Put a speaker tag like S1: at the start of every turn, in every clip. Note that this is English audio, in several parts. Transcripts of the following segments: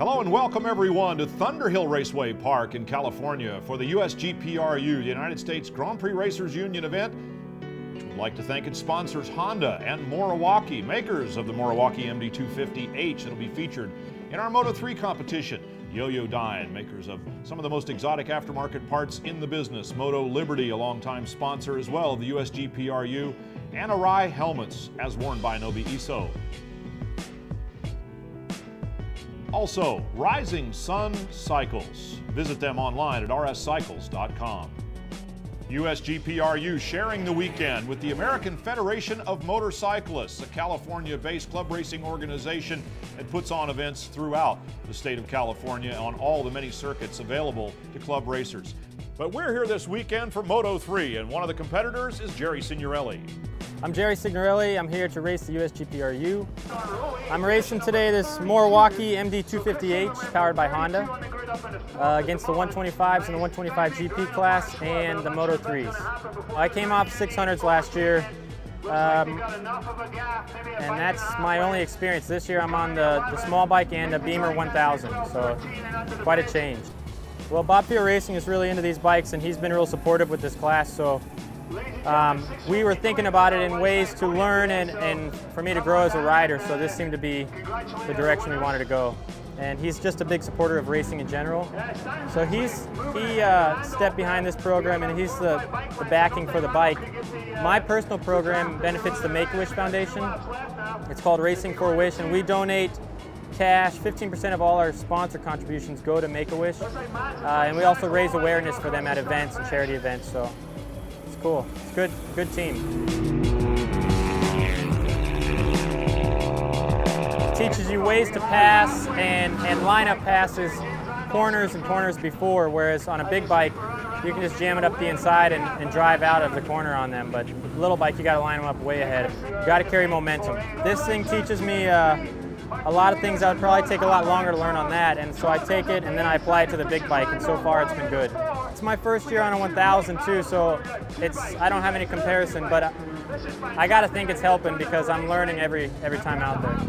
S1: Hello and welcome everyone to Thunderhill Raceway Park in California for the USGPRU, the United States Grand Prix Racers Union event. We'd like to thank its sponsors Honda and Morawaki, makers of the Morawaki MD250H that will be featured in our Moto3 competition. Yo-Yo Dine, makers of some of the most exotic aftermarket parts in the business. Moto Liberty, a longtime sponsor as well of the USGPRU, and Arai helmets, as worn by Nobi Iso. Also, Rising Sun Cycles. Visit them online at rscycles.com. USGPRU sharing the weekend with the American Federation of Motorcyclists, a California-based club racing organization that puts on events throughout the state of California on all the many circuits available to club racers. But we're here this weekend for Moto3, and one of the competitors is Jerry Signorelli.
S2: I'm Jerry Signorelli. I'm here to race the USGPRU. I'm racing today this Morawaki MD250H powered by Honda against the 125s and the 125 GP class and the Moto3s. I came off 600s last year, and that's my only experience. This year I'm on the small bike and a Beamer 1000, so quite a change. Well, Bob Fier Racing is really into these bikes, and he's been real supportive with this class, so we were thinking about it in ways to learn and for me to grow as a rider, so this seemed to be the direction we wanted to go. And he's just a big supporter of racing in general. So he stepped behind this program, and he's the backing for the bike. My personal program benefits the Make-A-Wish Foundation. It's called Racing for a Wish, and we donate cash. 15% of all our sponsor contributions go to Make-A-Wish. And we also raise awareness for them at events and charity events. So it's cool. It's good team. Teaches you ways to pass and line up passes, corners and corners before, whereas on a big bike, you can just jam it up the inside and drive out of the corner on them. But with a little bike, you got to line them up way ahead. You got to carry momentum. This thing teaches me a lot of things that would probably take a lot longer to learn on that, and so I take it and then I apply it to the big bike, and so far it's been good. It's my first year on a 1000 too, so I don't have any comparison, but I got to think it's helping because I'm learning every time out there.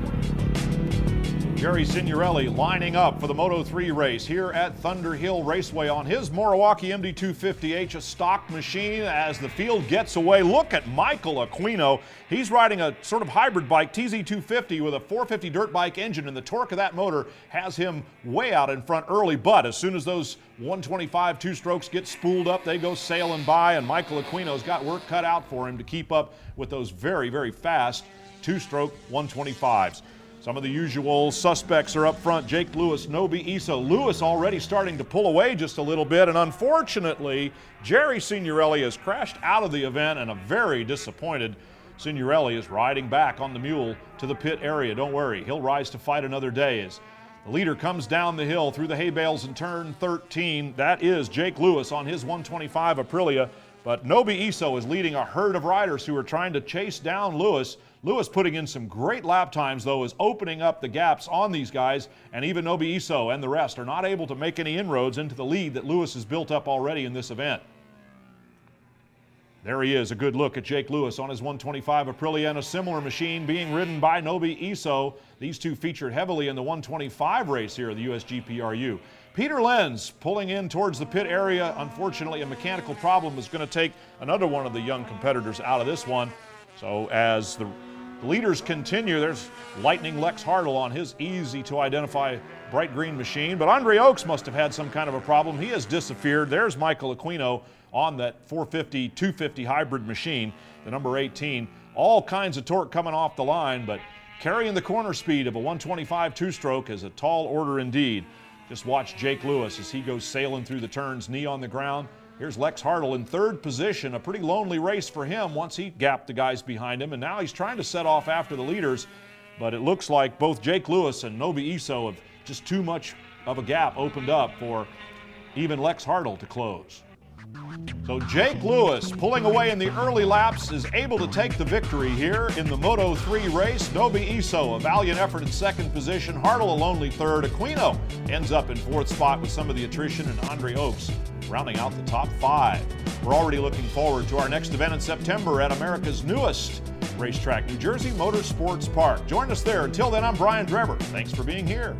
S1: Jerry Signorelli lining up for the Moto3 race here at Thunderhill Raceway on his Morawaki MD250H, a stock machine. As the field gets away, look at Michael Aquino. He's riding a sort of hybrid bike, TZ250, with a 450 dirt bike engine, and the torque of that motor has him way out in front early. But as soon as those 125 two-strokes get spooled up, they go sailing by, and Michael Aquino's got work cut out for him to keep up with those very, very fast two-stroke 125s. Some of the usual suspects are up front. Jake Lewis, Nobi Iso. Lewis already starting to pull away just a little bit, and unfortunately, Jerry Signorelli has crashed out of the event, and a very disappointed Signorelli is riding back on the mule to the pit area. Don't worry, he'll rise to fight another day. As the leader comes down the hill through the hay bales in turn 13, that is Jake Lewis on his 125 Aprilia, but Nobi Iso is leading a herd of riders who are trying to chase down Lewis. Lewis putting in some great lap times, though, is opening up the gaps on these guys, and even Nobi Iso and the rest are not able to make any inroads into the lead that Lewis has built up already in this event. There he is, a good look at Jake Lewis on his 125 Aprilia, and a similar machine being ridden by Nobi Iso. These two featured heavily in the 125 race here at the USGPRU. Peter Lenz pulling in towards the pit area. Unfortunately, a mechanical problem is going to take another one of the young competitors out of this one. So as the leaders continue, there's Lightning Lex Hartle on his easy-to-identify bright green machine. But Andre Oaks must have had some kind of a problem. He has disappeared. There's Michael Aquino on that 450, 250 hybrid machine, the number 18. All kinds of torque coming off the line, but carrying the corner speed of a 125 two-stroke is a tall order indeed. Just watch Jake Lewis as he goes sailing through the turns, knee on the ground. Here's Lex Hartle in third position, a pretty lonely race for him once he gapped the guys behind him, and now he's trying to set off after the leaders, but it looks like both Jake Lewis and Nobi Iso have just too much of a gap opened up for even Lex Hartle to close. So Jake Lewis, pulling away in the early laps, is able to take the victory here in the Moto3 race. Nobi Iso, a valiant effort in second position. Hartle, a lonely third. Aquino ends up in fourth spot with some of the attrition, and Andre Oaks rounding out the top five. We're already looking forward to our next event in September at America's newest racetrack, New Jersey Motorsports Park. Join us there. Until then, I'm Brian Drever. Thanks for being here.